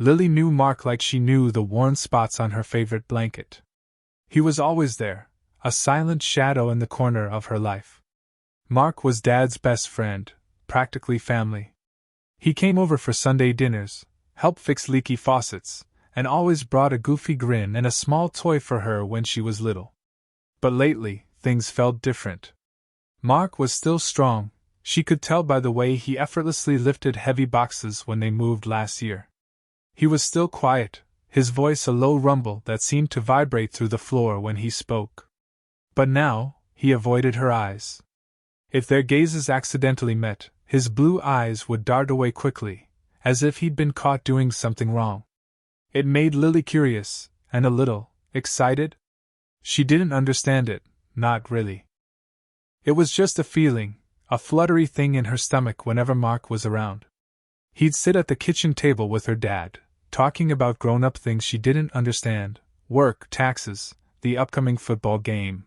Lily knew Mark like she knew the worn spots on her favorite blanket. He was always there, a silent shadow in the corner of her life. Mark was Dad's best friend, practically family. He came over for Sunday dinners, helped fix leaky faucets, and always brought a goofy grin and a small toy for her when she was little. But lately, things felt different. Mark was still strong, she could tell by the way he effortlessly lifted heavy boxes when they moved last year. He was still quiet, his voice a low rumble that seemed to vibrate through the floor when he spoke. But now, he avoided her eyes. If their gazes accidentally met, his blue eyes would dart away quickly, as if he'd been caught doing something wrong. It made Lily curious, and a little excited. She didn't understand it, not really. It was just a feeling, a fluttery thing in her stomach whenever Mark was around. He'd sit at the kitchen table with her dad, talking about grown-up things she didn't understand, work, taxes, the upcoming football game.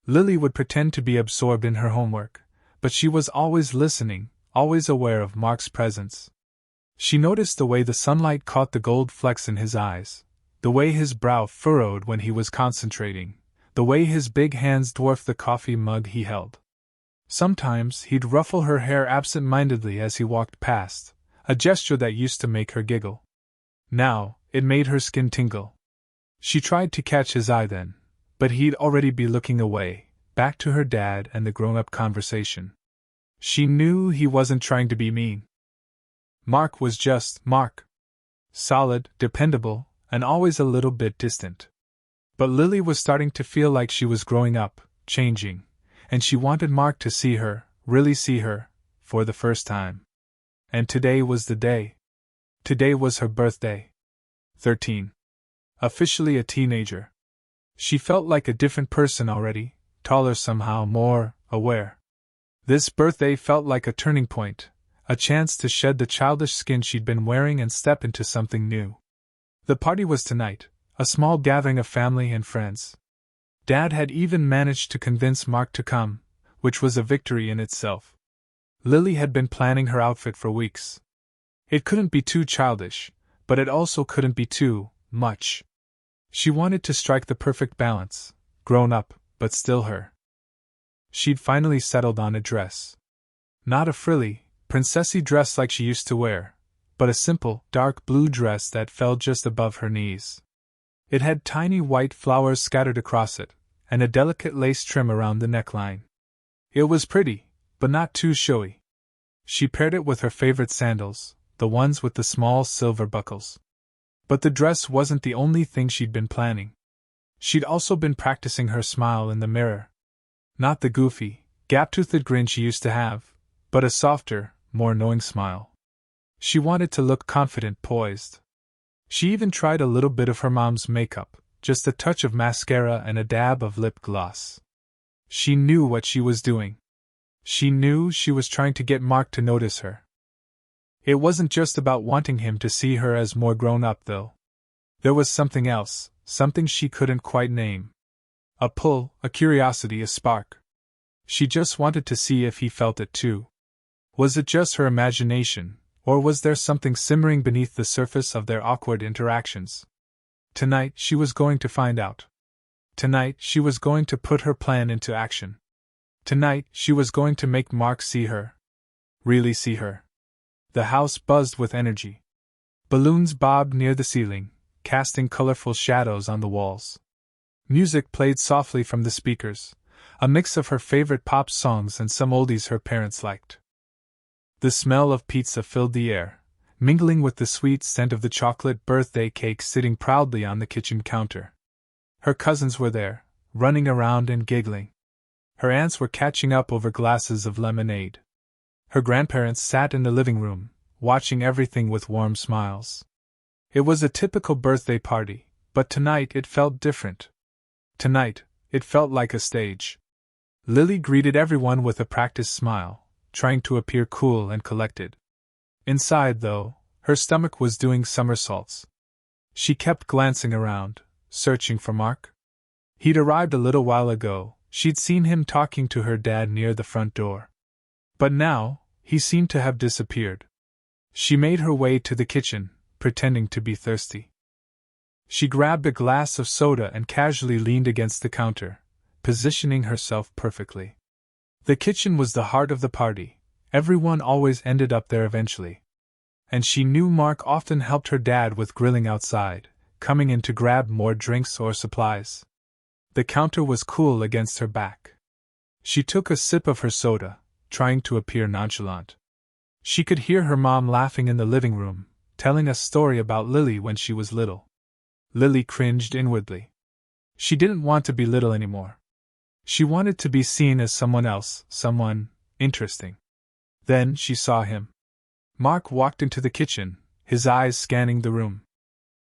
Lily would pretend to be absorbed in her homework, but she was always listening, always aware of Mark's presence. She noticed the way the sunlight caught the gold flecks in his eyes, the way his brow furrowed when he was concentrating, the way his big hands dwarfed the coffee mug he held. Sometimes he'd ruffle her hair absent-mindedly as he walked past, a gesture that used to make her giggle. Now, it made her skin tingle. She tried to catch his eye then, but he'd already be looking away, back to her dad and the grown-up conversation. She knew he wasn't trying to be mean. Mark was just Mark. Solid, dependable, and always a little bit distant. But Lily was starting to feel like she was growing up, changing, and she wanted Mark to see her, really see her, for the first time. And today was the day. Today was her birthday. 13. Officially a teenager. She felt like a different person already, taller somehow, more aware. This birthday felt like a turning point, a chance to shed the childish skin she'd been wearing and step into something new. The party was tonight, a small gathering of family and friends. Dad had even managed to convince Mark to come, which was a victory in itself. Lily had been planning her outfit for weeks. It couldn't be too childish, but it also couldn't be too much. She wanted to strike the perfect balance, grown up, but still her. She'd finally settled on a dress. Not a frilly, princessy dress like she used to wear, but a simple, dark blue dress that fell just above her knees. It had tiny white flowers scattered across it, and a delicate lace trim around the neckline. It was pretty, but not too showy. She paired it with her favorite sandals, the ones with the small silver buckles. But the dress wasn't the only thing she'd been planning. She'd also been practicing her smile in the mirror. Not the goofy, gap-toothed grin she used to have, but a softer, more knowing smile. She wanted to look confident, poised. She even tried a little bit of her mom's makeup, just a touch of mascara and a dab of lip gloss. She knew what she was doing. She knew she was trying to get Mark to notice her. It wasn't just about wanting him to see her as more grown up, though. There was something else, something she couldn't quite name. A pull, a curiosity, a spark. She just wanted to see if he felt it too. Was it just her imagination, or was there something simmering beneath the surface of their awkward interactions? Tonight she was going to find out. Tonight she was going to put her plan into action. Tonight she was going to make Mark see her. Really see her. The house buzzed with energy. Balloons bobbed near the ceiling, casting colorful shadows on the walls. Music played softly from the speakers, a mix of her favorite pop songs and some oldies her parents liked. The smell of pizza filled the air, mingling with the sweet scent of the chocolate birthday cake sitting proudly on the kitchen counter. Her cousins were there, running around and giggling. Her aunts were catching up over glasses of lemonade. Her grandparents sat in the living room, watching everything with warm smiles. It was a typical birthday party, but tonight it felt different. Tonight, it felt like a stage. Lily greeted everyone with a practiced smile, trying to appear cool and collected. Inside, though, her stomach was doing somersaults. She kept glancing around, searching for Mark. He'd arrived a little while ago, she'd seen him talking to her dad near the front door. But now, he seemed to have disappeared. She made her way to the kitchen, pretending to be thirsty. She grabbed a glass of soda and casually leaned against the counter, positioning herself perfectly. The kitchen was the heart of the party. Everyone always ended up there eventually. And she knew Mark often helped her dad with grilling outside, coming in to grab more drinks or supplies. The counter was cool against her back. She took a sip of her soda, trying to appear nonchalant. She could hear her mom laughing in the living room, telling a story about Lily when she was little. Lily cringed inwardly. She didn't want to be little anymore. She wanted to be seen as someone else, someone interesting. Then she saw him. Mark walked into the kitchen, his eyes scanning the room.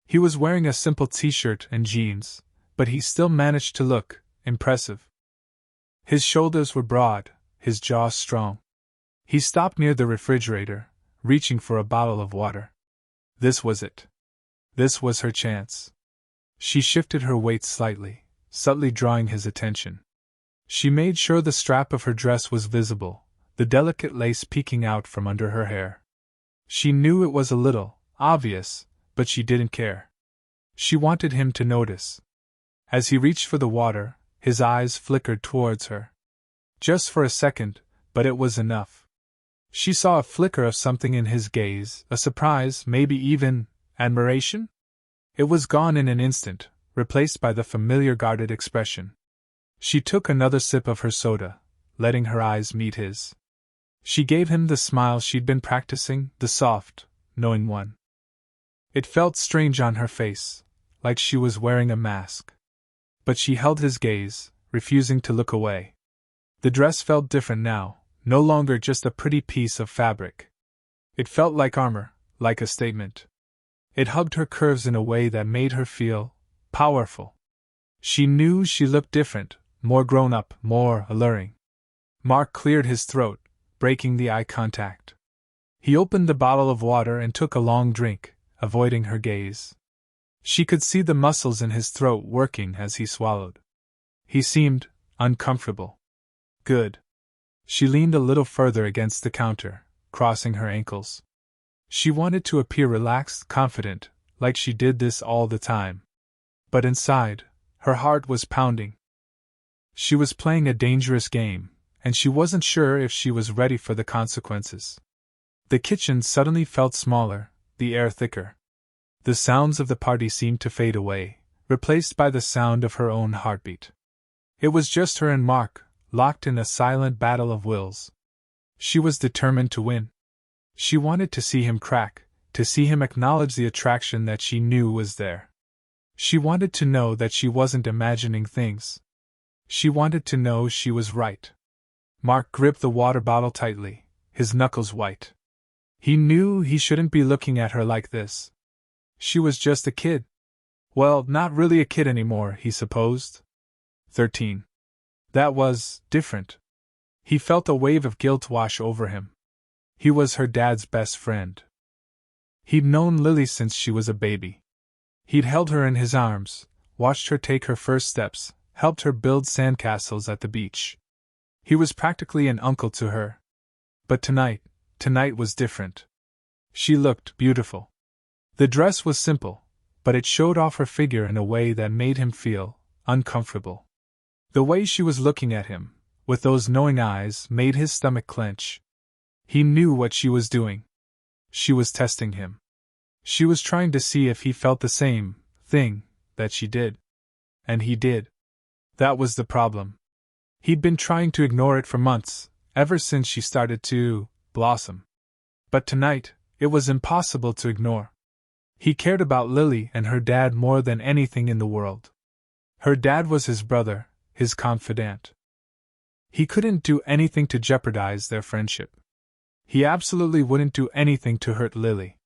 He was wearing a simple t-shirt and jeans, but he still managed to look impressive. His shoulders were broad, his jaw strong. He stopped near the refrigerator, reaching for a bottle of water. This was it. This was her chance. She shifted her weight slightly, subtly drawing his attention. She made sure the strap of her dress was visible, the delicate lace peeking out from under her hair. She knew it was a little obvious, but she didn't care. She wanted him to notice. As he reached for the water, his eyes flickered towards her. Just for a second, but it was enough. She saw a flicker of something in his gaze, a surprise, maybe even admiration? It was gone in an instant, replaced by the familiar guarded expression. She took another sip of her soda, letting her eyes meet his. She gave him the smile she'd been practicing, the soft, knowing one. It felt strange on her face, like she was wearing a mask. But she held his gaze, refusing to look away. The dress felt different now, no longer just a pretty piece of fabric. It felt like armor, like a statement. It hugged her curves in a way that made her feel powerful. She knew she looked different, more grown up, more alluring. Mark cleared his throat, breaking the eye contact. He opened the bottle of water and took a long drink, avoiding her gaze. She could see the muscles in his throat working as he swallowed. He seemed uncomfortable. Good. She leaned a little further against the counter, crossing her ankles. She wanted to appear relaxed, confident, like she did this all the time. But inside, her heart was pounding. She was playing a dangerous game, and she wasn't sure if she was ready for the consequences. The kitchen suddenly felt smaller, the air thicker. The sounds of the party seemed to fade away, replaced by the sound of her own heartbeat. It was just her and Mark, locked in a silent battle of wills. She was determined to win. She wanted to see him crack, to see him acknowledge the attraction that she knew was there. She wanted to know that she wasn't imagining things. She wanted to know she was right. Mark gripped the water bottle tightly, his knuckles white. He knew he shouldn't be looking at her like this. She was just a kid. Well, not really a kid anymore, he supposed. 13. That was different. He felt a wave of guilt wash over him. He was her dad's best friend. He'd known Lily since she was a baby. He'd held her in his arms, watched her take her first steps, helped her build sandcastles at the beach. He was practically an uncle to her. But tonight was different. She looked beautiful. The dress was simple, but it showed off her figure in a way that made him feel uncomfortable. The way she was looking at him, with those knowing eyes, made his stomach clench. He knew what she was doing. She was testing him. She was trying to see if he felt the same thing that she did. And he did. That was the problem. He'd been trying to ignore it for months, ever since she started to blossom. But tonight, it was impossible to ignore. He cared about Lily and her dad more than anything in the world. Her dad was his brother, his confidant. He couldn't do anything to jeopardize their friendship. He absolutely wouldn't do anything to hurt Lily.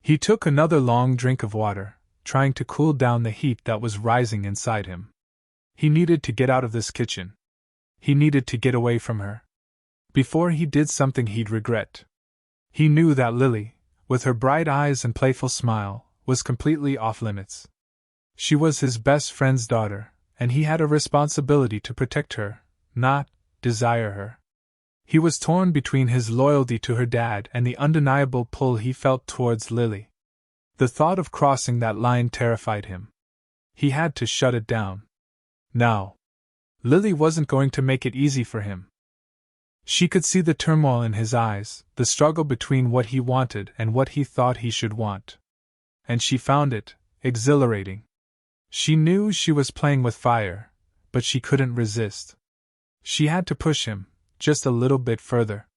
He took another long drink of water, trying to cool down the heat that was rising inside him. He needed to get out of this kitchen. He needed to get away from her. Before he did something he'd regret. He knew that Lily, with her bright eyes and playful smile, was completely off-limits. She was his best friend's daughter, and he had a responsibility to protect her, not desire her. He was torn between his loyalty to her dad and the undeniable pull he felt towards Lily. The thought of crossing that line terrified him. He had to shut it down. Now, Lily wasn't going to make it easy for him. She could see the turmoil in his eyes, the struggle between what he wanted and what he thought he should want. And she found it exhilarating. She knew she was playing with fire, but she couldn't resist. She had to push him, just a little bit further.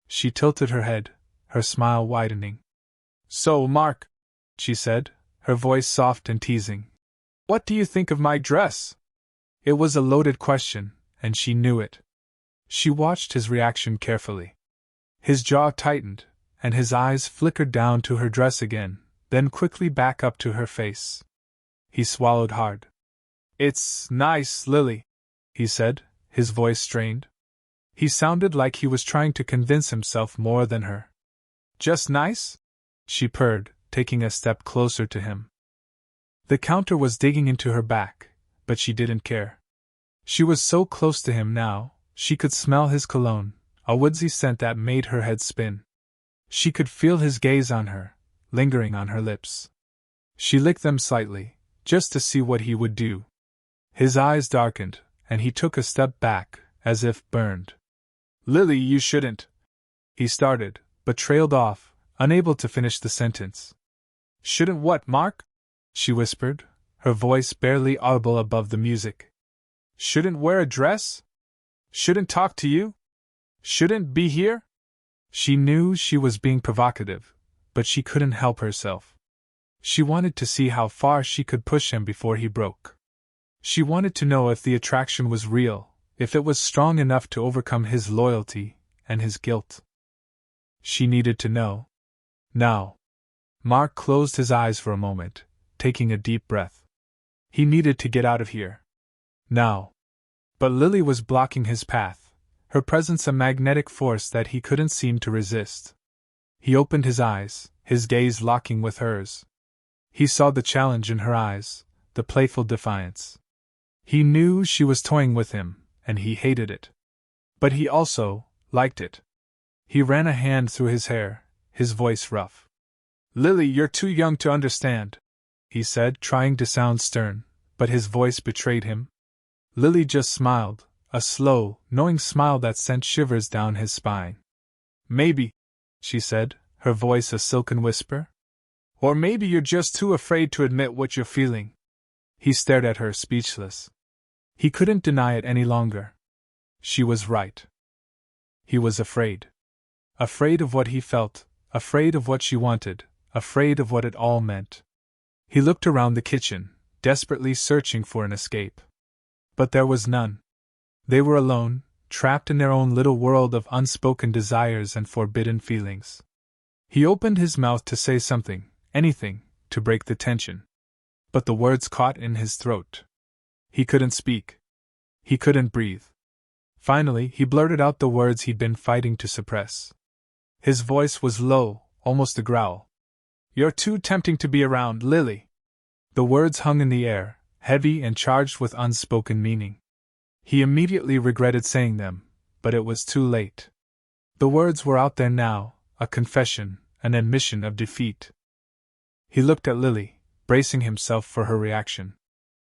She tilted her head, her smile widening. "So, Mark," she said, her voice soft and teasing, "what do you think of my dress?" It was a loaded question, and she knew it. She watched his reaction carefully. His jaw tightened, and his eyes flickered down to her dress again, then quickly back up to her face. He swallowed hard. "It's nice, Lily," he said, his voice strained. He sounded like he was trying to convince himself more than her. "Just nice?" she purred, taking a step closer to him. The counter was digging into her back, but she didn't care. She was so close to him now, she could smell his cologne, a woodsy scent that made her head spin. She could feel his gaze on her, lingering on her lips. She licked them slightly, just to see what he would do. His eyes darkened, and he took a step back, as if burned. "Lily, you shouldn't," he started, but trailed off, unable to finish the sentence. "Shouldn't what, Mark?" she whispered, her voice barely audible above the music. "Shouldn't wear a dress? Shouldn't talk to you? Shouldn't be here?" She knew she was being provocative, but she couldn't help herself. She wanted to see how far she could push him before he broke. She wanted to know if the attraction was real, if it was strong enough to overcome his loyalty and his guilt. She needed to know. Now. Mark closed his eyes for a moment, taking a deep breath. He needed to get out of here. Now. But Lily was blocking his path, her presence a magnetic force that he couldn't seem to resist. He opened his eyes, his gaze locking with hers. He saw the challenge in her eyes, the playful defiance. He knew she was toying with him, and he hated it. But he also liked it. He ran a hand through his hair, his voice rough. "Lily, you're too young to understand," he said, trying to sound stern, but his voice betrayed him. Lily just smiled, a slow, knowing smile that sent shivers down his spine. "Maybe," she said, her voice a silken whisper. "Or maybe you're just too afraid to admit what you're feeling." He stared at her, speechless. He couldn't deny it any longer. She was right. He was afraid. Afraid of what he felt, afraid of what she wanted, afraid of what it all meant. He looked around the kitchen, desperately searching for an escape. But there was none. They were alone, trapped in their own little world of unspoken desires and forbidden feelings. He opened his mouth to say something, anything, to break the tension. But the words caught in his throat. He couldn't speak. He couldn't breathe. Finally, he blurted out the words he'd been fighting to suppress. His voice was low, almost a growl. "You're too tempting to be around, Lily." The words hung in the air, heavy and charged with unspoken meaning. He immediately regretted saying them, but it was too late. The words were out there now, a confession, an admission of defeat. He looked at Lily, bracing himself for her reaction.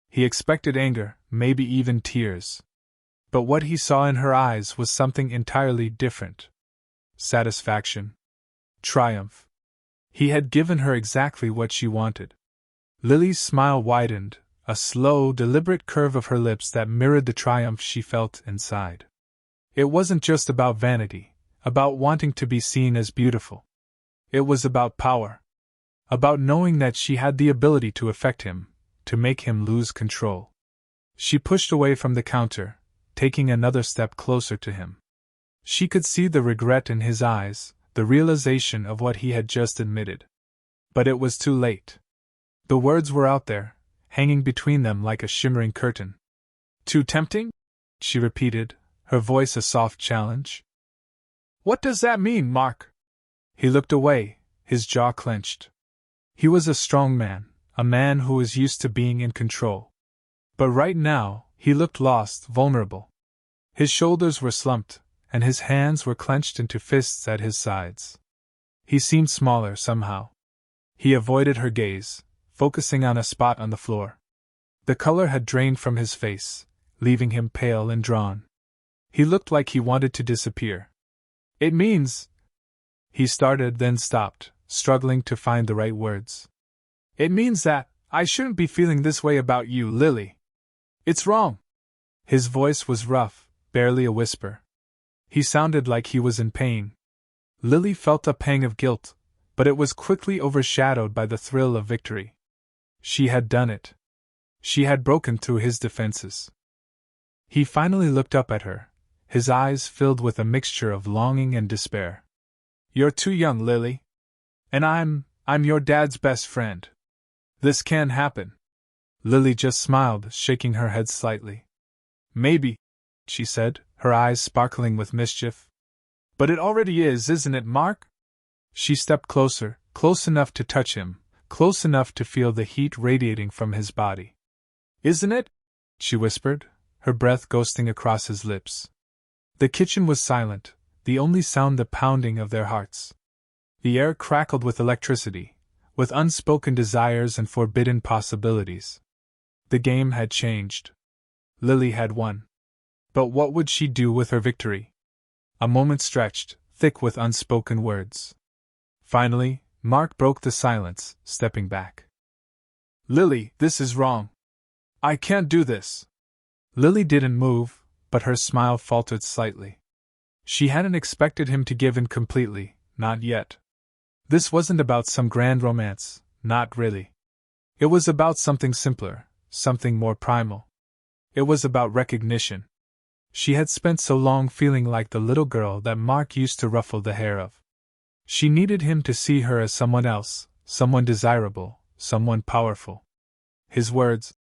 He expected anger, maybe even tears. But what he saw in her eyes was something entirely different. Satisfaction. Triumph. He had given her exactly what she wanted. Lily's smile widened, a slow, deliberate curve of her lips that mirrored the triumph she felt inside. It wasn't just about vanity, about wanting to be seen as beautiful. It was about power. About knowing that she had the ability to affect him, to make him lose control. She pushed away from the counter, taking another step closer to him. She could see the regret in his eyes, the realization of what he had just admitted. But it was too late. The words were out there, hanging between them like a shimmering curtain. "Too tempting?" she repeated, her voice a soft challenge. "What does that mean, Mark?" He looked away, his jaw clenched. He was a strong man, a man who was used to being in control. But right now, he looked lost, vulnerable. His shoulders were slumped, and his hands were clenched into fists at his sides. He seemed smaller somehow. He avoided her gaze, focusing on a spot on the floor. The color had drained from his face, leaving him pale and drawn. He looked like he wanted to disappear. It means... He started, then stopped, struggling to find the right words. It means that I shouldn't be feeling this way about you, Lily. It's wrong. His voice was rough, barely a whisper. He sounded like he was in pain. Lily felt a pang of guilt, but it was quickly overshadowed by the thrill of victory. She had done it. She had broken through his defenses. He finally looked up at her, his eyes filled with a mixture of longing and despair. You're too young, Lily. And I'm your dad's best friend. This can't happen. Lily just smiled, shaking her head slightly. Maybe, she said, her eyes sparkling with mischief. But it already is, isn't it, Mark? She stepped closer, close enough to touch him, close enough to feel the heat radiating from his body. Isn't it? She whispered, her breath ghosting across his lips. The kitchen was silent, the only sound the pounding of their hearts. The air crackled with electricity, with unspoken desires and forbidden possibilities. The game had changed. Lily had won. But what would she do with her victory? A moment stretched, thick with unspoken words. Finally, Mark broke the silence, stepping back. Lily, this is wrong. I can't do this. Lily didn't move, but her smile faltered slightly. She hadn't expected him to give in completely, not yet. This wasn't about some grand romance, not really. It was about something simpler, something more primal. It was about recognition. She had spent so long feeling like the little girl that Mark used to ruffle the hair of. She needed him to see her as someone else, someone desirable, someone powerful. His words,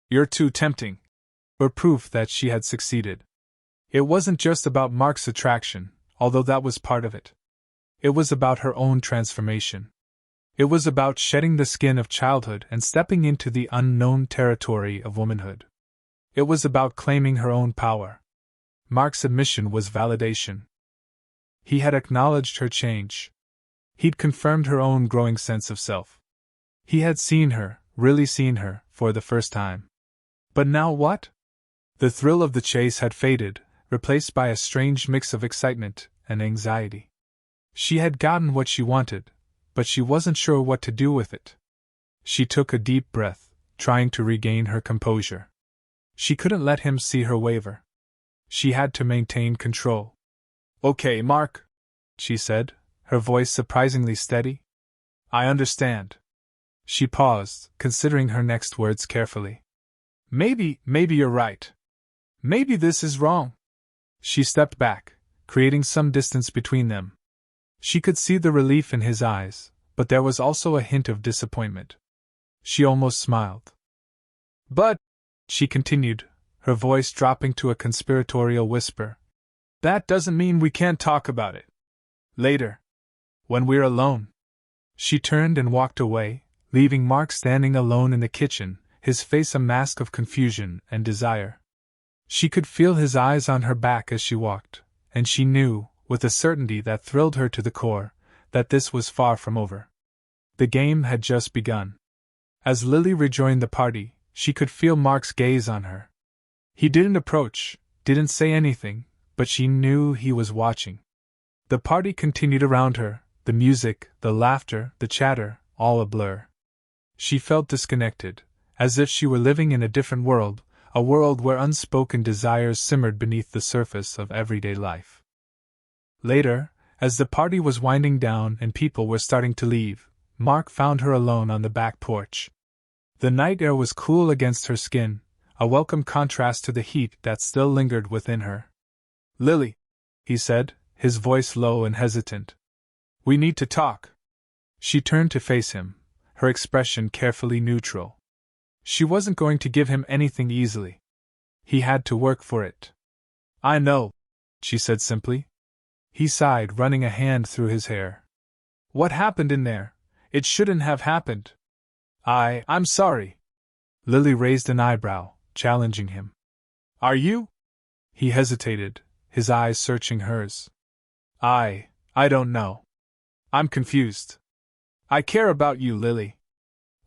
"You're too tempting," were proof that she had succeeded. It wasn't just about Mark's attraction, although that was part of it. It was about her own transformation. It was about shedding the skin of childhood and stepping into the unknown territory of womanhood. It was about claiming her own power. Mark's admission was validation. He had acknowledged her change. He'd confirmed her own growing sense of self. He had seen her, really seen her, for the first time. But now what? The thrill of the chase had faded, replaced by a strange mix of excitement and anxiety. She had gotten what she wanted, but she wasn't sure what to do with it. She took a deep breath, trying to regain her composure. She couldn't let him see her waver. She had to maintain control. Okay, Mark, she said, her voice surprisingly steady. I understand. She paused, considering her next words carefully. Maybe you're right. Maybe this is wrong. She stepped back, creating some distance between them. She could see the relief in his eyes, but there was also a hint of disappointment. She almost smiled. But, she continued, her voice dropping to a conspiratorial whisper, that doesn't mean we can't talk about it. Later. When we're alone. She turned and walked away, leaving Mark standing alone in the kitchen, his face a mask of confusion and desire. She could feel his eyes on her back as she walked, and she knew, with a certainty that thrilled her to the core, that this was far from over. The game had just begun. As Lily rejoined the party, she could feel Mark's gaze on her. He didn't approach, didn't say anything, but she knew he was watching. The party continued around her, the music, the laughter, the chatter, all a blur. She felt disconnected, as if she were living in a different world, a world where unspoken desires simmered beneath the surface of everyday life. Later, as the party was winding down and people were starting to leave, Mark found her alone on the back porch. The night air was cool against her skin, a welcome contrast to the heat that still lingered within her. Lily, he said, his voice low and hesitant. We need to talk. She turned to face him, her expression carefully neutral. She wasn't going to give him anything easily. He had to work for it. I know, she said simply. He sighed, running a hand through his hair. What happened in there? It shouldn't have happened. I'm sorry. Lily raised an eyebrow, challenging him. Are you? He hesitated, his eyes searching hers. I don't know. I'm confused. I care about you, Lily.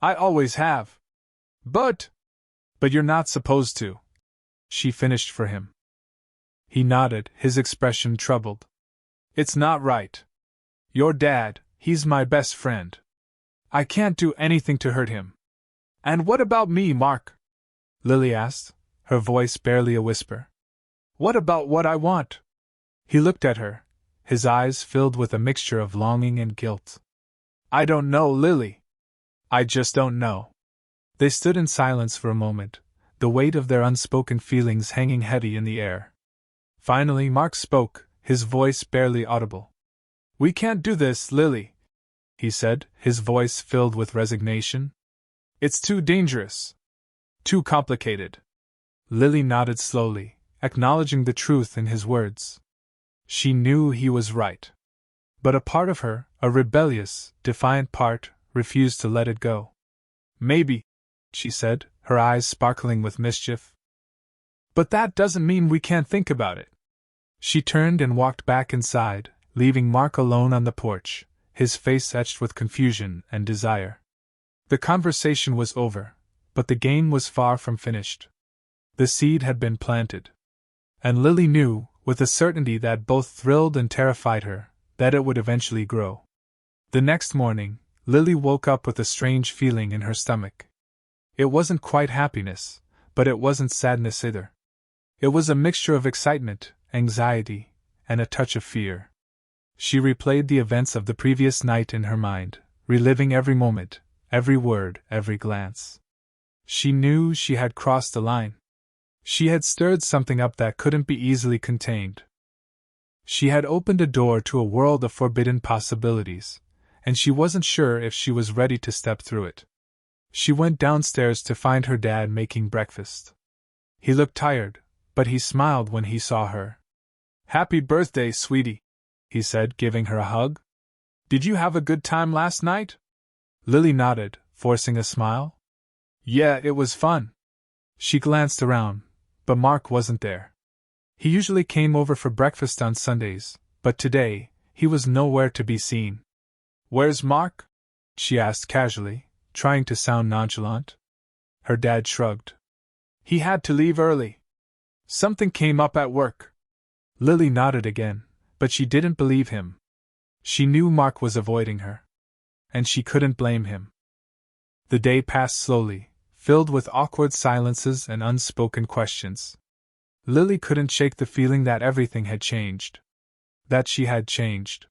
I always have. But you're not supposed to. She finished for him. He nodded, his expression troubled. It's not right. Your dad, he's my best friend. I can't do anything to hurt him. And what about me, Mark? Lily asked, her voice barely a whisper. What about what I want? He looked at her, his eyes filled with a mixture of longing and guilt. I don't know, Lily. I just don't know. They stood in silence for a moment, the weight of their unspoken feelings hanging heavy in the air. Finally, Mark spoke, his voice barely audible. We can't do this, Lily, he said, his voice filled with resignation. It's too dangerous. Too complicated. Lily nodded slowly, acknowledging the truth in his words. She knew he was right. But a part of her, a rebellious, defiant part, refused to let it go. Maybe, she said, her eyes sparkling with mischief. But that doesn't mean we can't think about it. She turned and walked back inside, leaving Mark alone on the porch, his face etched with confusion and desire. The conversation was over, but the game was far from finished. The seed had been planted. And Lily knew, with a certainty that both thrilled and terrified her, that it would eventually grow. The next morning, Lily woke up with a strange feeling in her stomach. It wasn't quite happiness, but it wasn't sadness either. It was a mixture of excitement, anxiety, and a touch of fear. She replayed the events of the previous night in her mind, reliving every moment, every word, every glance. She knew she had crossed a line. She had stirred something up that couldn't be easily contained. She had opened a door to a world of forbidden possibilities, and she wasn't sure if she was ready to step through it. She went downstairs to find her dad making breakfast. He looked tired, but he smiled when he saw her. Happy birthday, sweetie, he said, giving her a hug. Did you have a good time last night? Lily nodded, forcing a smile. Yeah, it was fun. She glanced around, but Mark wasn't there. He usually came over for breakfast on Sundays, but today, he was nowhere to be seen. Where's Mark? She asked casually, trying to sound nonchalant. Her dad shrugged. He had to leave early. Something came up at work. Lily nodded again, but she didn't believe him. She knew Mark was avoiding her. And she couldn't blame him. The day passed slowly, filled with awkward silences and unspoken questions. Lily couldn't shake the feeling that everything had changed. That she had changed.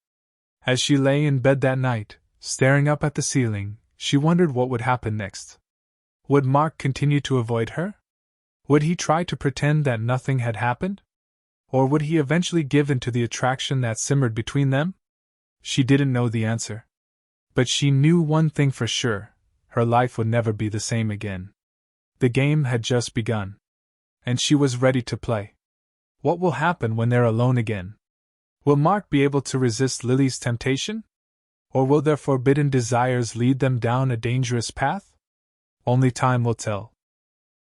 As she lay in bed that night, staring up at the ceiling, she wondered what would happen next. Would Mark continue to avoid her? Would he try to pretend that nothing had happened? Or would he eventually give in to the attraction that simmered between them? She didn't know the answer. But she knew one thing for sure: her life would never be the same again. The game had just begun. And she was ready to play. What will happen when they're alone again? Will Mark be able to resist Lily's temptation? Or will their forbidden desires lead them down a dangerous path? Only time will tell.